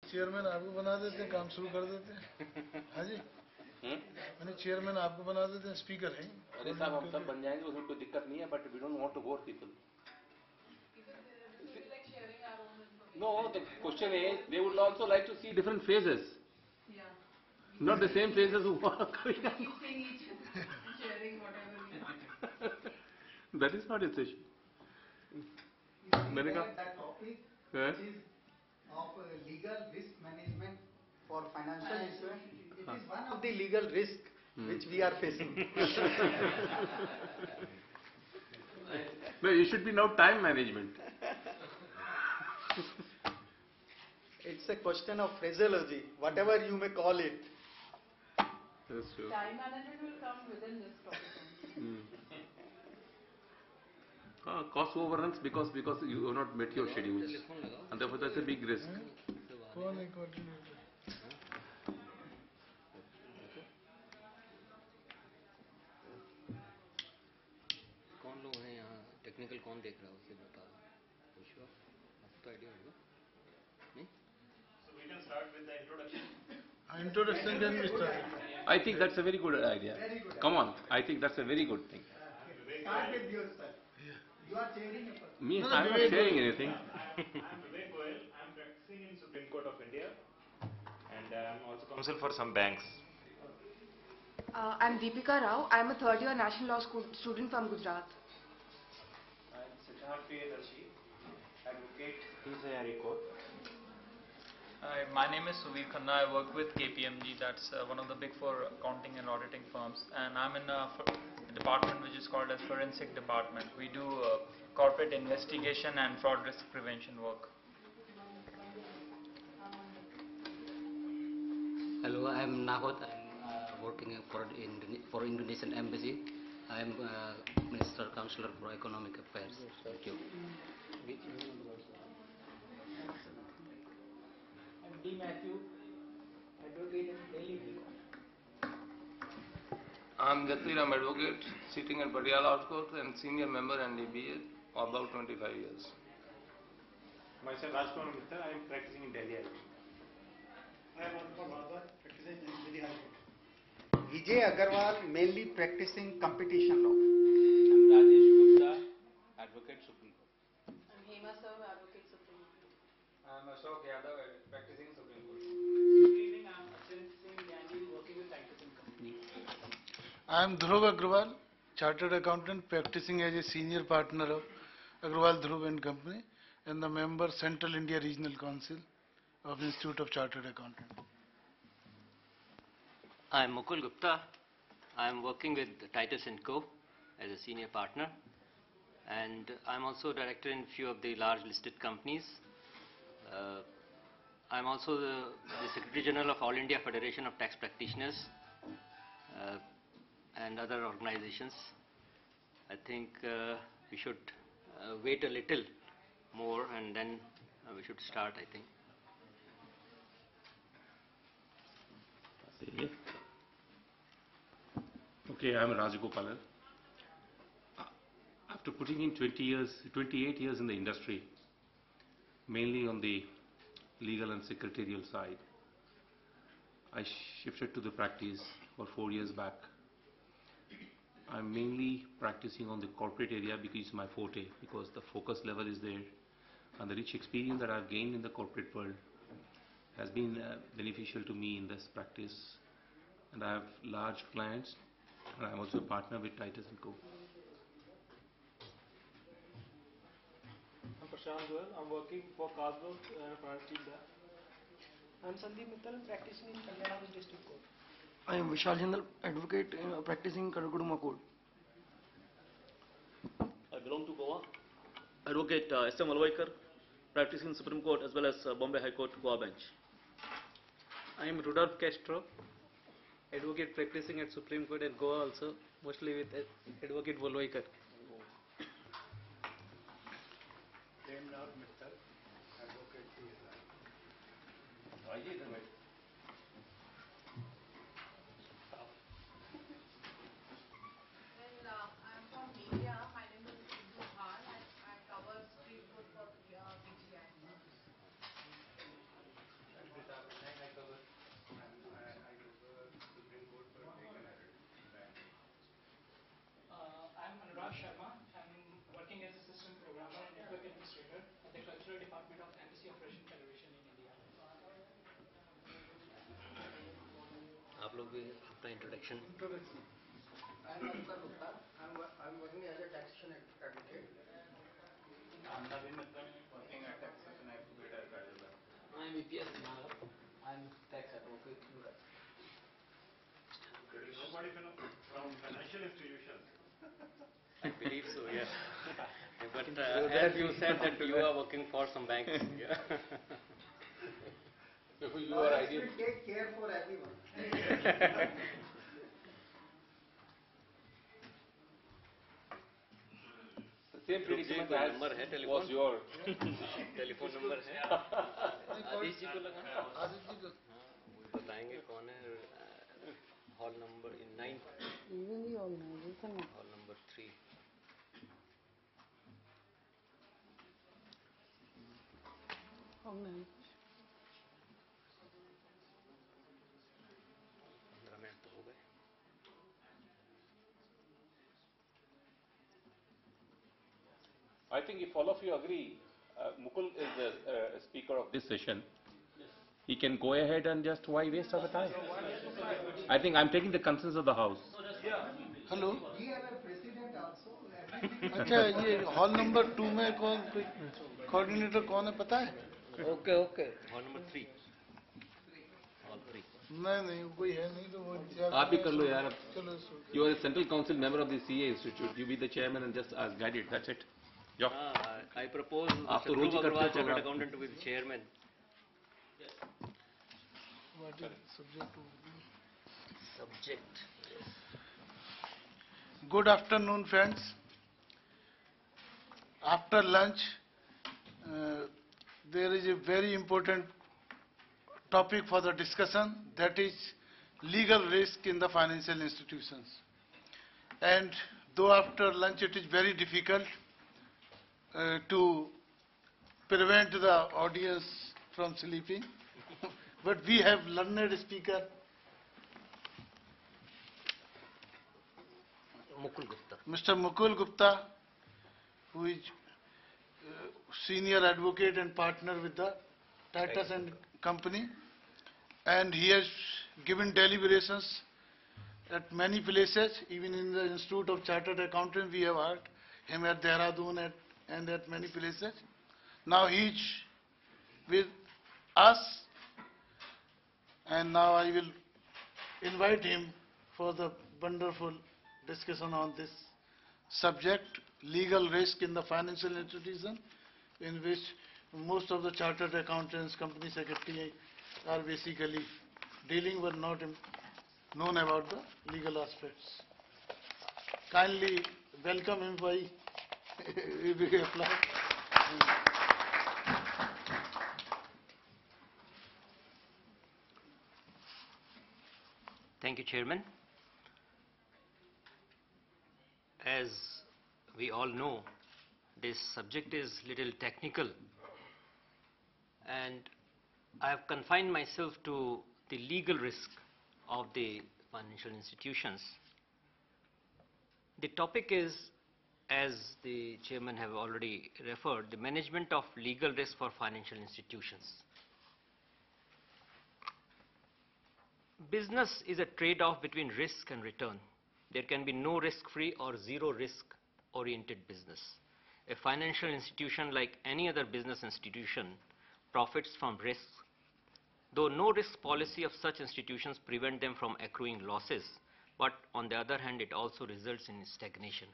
Chairman आपको बना देते हैं, काम शुरू कर देते हैं। हाँ जी, मैंने चेयरमैन आपको बना देते हैं, स्पीकर है। अरे साहब हम सब बन जाएंगे, उसमें कोई दिक्कत नहीं है, but we don't want to bore people. No, the question is they would also like to see different phases. Yeah. Not the same phases who are coming up. Keep seeing each other and sharing whatever we have. That is not its issue. That topic is of legal risk management for financial instruments. It is one of the legal risk which we are facing. No, you should be now time management. It's a question of phraseology, whatever you may call it. That's true. Time management will come within this topic. Cost overruns because you have not met your schedules, and therefore that's a big risk. कौन लोग हैं यहाँ? Technical कौन देख रहा है उसे बताओ, पूछो, आपको तो आइडिया होगा नहीं? So we can start with the introduction. Introduction can be started. I think that's a very good idea. Very good. Come on, I think that's a very good thing. Start with yourself. You are chairing a person. Me, I'm not sharing anything. I'm Vivek Goel. I'm practicing in Supreme Court of India, and I'm also counsel for some banks. I'm Deepika Rao. I'm a third year National Law student from Gujarat. I'm Siddharth Priyadarshi, advocate, High Court. Hi, my name is Suvir Khanna. I work with KPMG, that's one of the big four accounting and auditing firms, and I'm in a department which is called as Forensic Department. We do corporate investigation and fraud risk prevention work. Hello, I am Nahod. I'm working for Indonesian Embassy. I am Minister Counselor for Economic Affairs. Thank you. I'm D. Matthew, advocate in Delhi High Court. I'm Jatiram, advocate, sitting in Patiala Court and senior member and DBA for about 25 years. Myself, Rajkumar Mittal. I am practicing in Delhi. I am Anupam Bhagwat, practicing in Delhi High Court. Vijay Agarwal, mainly practicing competition law. I'm Rajesh Gupta, advocate Supreme Court. I'm Hema Sav, advocate Supreme Court. I'm Ashok Yadav, practicing Supreme Court. Good evening, I'm Ashwin Singh Gandhi, working with Titus & Company. I am Dhruv Agrawal, chartered accountant, practicing as a senior partner of Agrawal Dhruv and Company, and the member Central India Regional Council of Institute of Chartered Accountants. I am Mukul Gupta. I am working with Titus & Co. as a senior partner, and I am also director in few of the large listed companies. I am also the Secretary General of All India Federation of Tax Practitioners and other organizations. I think we should wait a little more and then we should start, I think. Okay, I'm Rajagopalan. After putting in 28 years in the industry, mainly on the legal and secretarial side, I shifted to the practice for 4 years back. I'm mainly practicing on the corporate area because it's my forte, because the focus level is there, and the rich experience that I've gained in the corporate world has been beneficial to me in this practice. And I have large clients, and I'm also a partner with Titus & Co. I'm Prashant Goel. I'm working for Carlsberg and a finance team there. I'm Sandeep Mittal. I'm practicing in Kalyana District Court. I am Vishal Jindal, advocate practicing in Karaguduma Court. I belong to Goa. Advocate S.M. Alvaikar, practicing in Supreme Court as well as Bombay High Court, Goa bench. I am Rudolph Castro, advocate practicing at Supreme Court at Goa also, mostly with advocate Volvaikar. Premnath Mittal, advocate PSI. Well, I'm from media. My name is Sidhu Khan. I cover street food for BGI. we have the introduction. I'm Madhukar Gupta. I'm working as a taxation advocate. I'm Naveen Mittal, working at taxation advocate at Rajasthan. I'm EPS Nagam. I'm tax advocate. Nobody from financial institutions. I believe so, yes. But as you said that you are working for some banks. Yeah. You are ideal. We take care for everyone. The same predicament कोई as number है telephone? was your. Telephone number है? आदिश जी को लगा? आदित्य जी को वो बताएंगे कौन है? Hall number 9. Even the organization. Hall number 3. Organization. 15 minute तो हो गए. I think if all of you agree, Mukul is the speaker of this session. He can go ahead and just why waste our time? I think I'm taking the consensus of the house. Hello We have a president also. अच्छा ये hall number 2 में कौन coordinator कौन है पता है? Okay okay. Hall number 3. Hall 3. नहीं कोई है नहीं तो वो आप ही कर लो यार. चलो You are a central council member of the CA Institute. You be the chairman and just guide it. That's it. Yeah. I propose आप तो Mr. रोज ही Dhruv करते हो Agrawal, chartered program. accountant, to be the chairman. what is subject to Subject. Good afternoon, friends. After lunch, there is a very important topic for the discussion, that is legal risk in the financial institutions. And though after lunch it is very difficult to prevent the audience from sleeping, but we have learned speaker Mukul Gupta. Mr. Mukul Gupta, who is senior advocate and partner with the Titus and Company, and he has given deliberations at many places, even in the Institute of Chartered Accountants. We have heard him at Dehradun and at many places. Now he is with us, and now I will invite him for the wonderful discussion on this subject, legal risk in the financial institution, in which most of the chartered accountants, company secretary are basically dealing but not known about the legal aspects. Kindly welcome him by a big applause. Thank you, Chairman. As we all know, this subject is little technical, and I have confined myself to the legal risk of the financial institutions. The topic is, as the Chairman have already referred, the management of legal risk for financial institutions. Business is a trade-off between risk and return. There can be no risk-free or zero risk-oriented business. A financial institution, like any other business institution, profits from risks, though no risk policy of such institutions prevent them from accruing losses, but on the other hand, it also results in stagnation.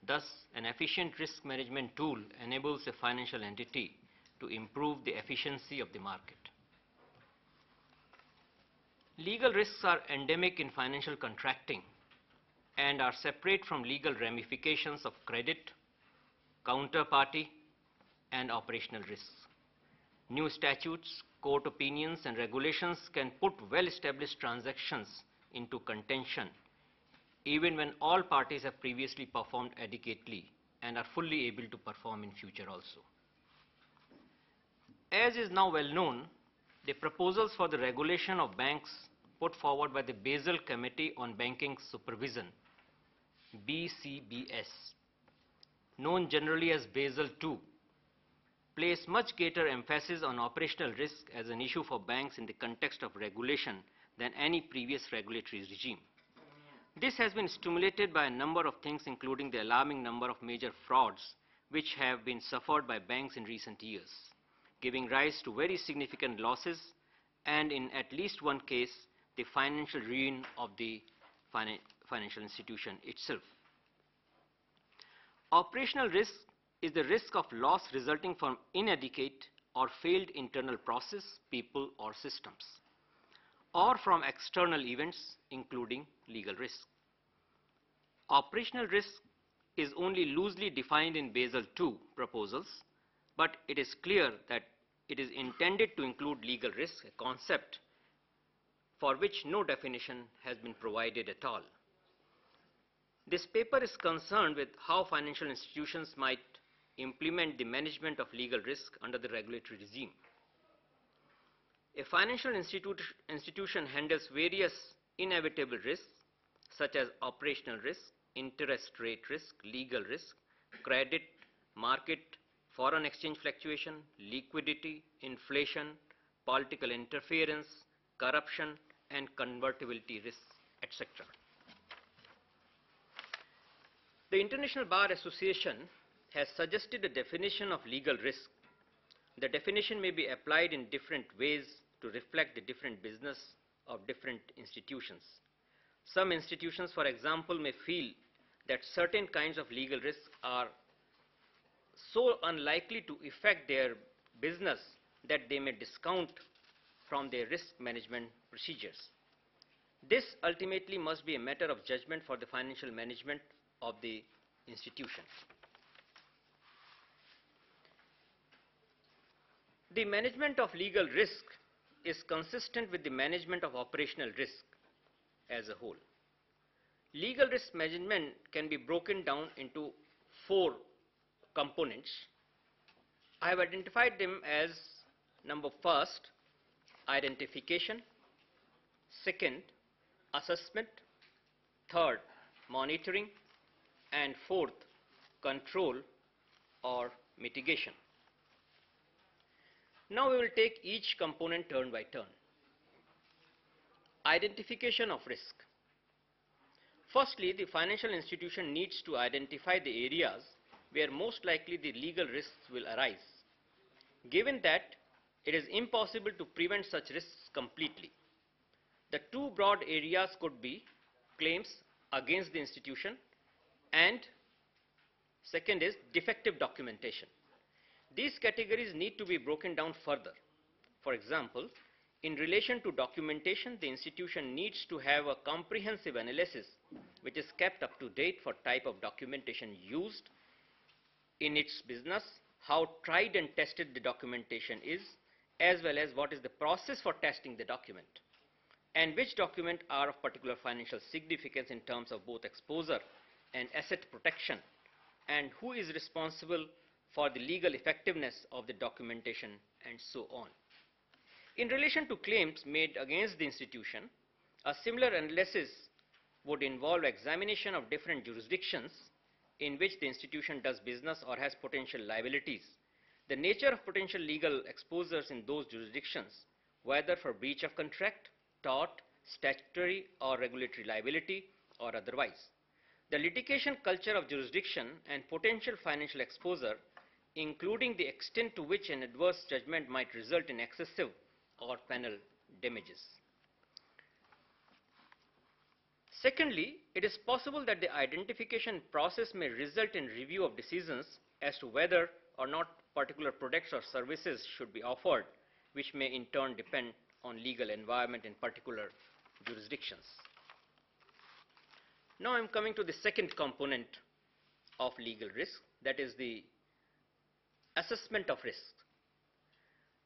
Thus, an efficient risk management tool enables a financial entity to improve the efficiency of the market. Legal risks are endemic in financial contracting and are separate from legal ramifications of credit, counterparty, and operational risks. New statutes, court opinions, and regulations can put well-established transactions into contention, even when all parties have previously performed adequately and are fully able to perform in future also. As is now well known, the proposals for the regulation of banks put forward by the Basel Committee on Banking Supervision, BCBS, known generally as Basel II, place much greater emphasis on operational risk as an issue for banks in the context of regulation than any previous regulatory regime. This has been stimulated by a number of things, including the alarming number of major frauds which have been suffered by banks in recent years, giving rise to very significant losses and, in at least one case, the financial ruin of the financial institution itself. Operational risk is the risk of loss resulting from inadequate or failed internal process, people or systems, or from external events including legal risk. Operational risk is only loosely defined in Basel II proposals, but it is clear that it is intended to include legal risk, a concept for which no definition has been provided at all. This paper is concerned with how financial institutions might implement the management of legal risk under the regulatory regime. A financial institution handles various inevitable risks such as operational risk, interest rate risk, legal risk, credit, market, foreign exchange fluctuation, liquidity, inflation, political interference, corruption, and convertibility risks, etc. The International Bar Association has suggested a definition of legal risk. The definition may be applied in different ways to reflect the different business of different institutions. Some institutions, for example, may feel that certain kinds of legal risks are so unlikely to affect their business that they may discount from their risk management procedures. This ultimately must be a matter of judgment for the financial management of the institution. The management of legal risk is consistent with the management of operational risk as a whole. Legal risk management can be broken down into 4 components. I have identified them as first, identification, second, assessment, third, monitoring, and fourth, control or mitigation. Now we will take each component turn by turn. Identification of risk. Firstly, the financial institution needs to identify the areas where most likely the legal risks will arise, given that it is impossible to prevent such risks completely. The 2 broad areas could be claims against the institution and second is defective documentation. These categories need to be broken down further. For example, in relation to documentation, the institution needs to have a comprehensive analysis which is kept up to date for type of documentation used in its business, how tried and tested the documentation is, as well as what is the process for testing the document, and which documents are of particular financial significance in terms of both exposure and asset protection, and who is responsible for the legal effectiveness of the documentation, and so on. In relation to claims made against the institution, a similar analysis would involve examination of different jurisdictions in which the institution does business or has potential liabilities, the nature of potential legal exposures in those jurisdictions, whether for breach of contract, tort, statutory or regulatory liability, or otherwise, the litigation culture of jurisdiction and potential financial exposure, including the extent to which an adverse judgment might result in excessive or penal damages. Secondly, it is possible that the identification process may result in review of decisions as to whether or not particular products or services should be offered, which may in turn depend on legal environment in particular jurisdictions. Now I am coming to the second component of legal risk, that is the assessment of risk.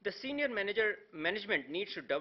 The senior management needs to develop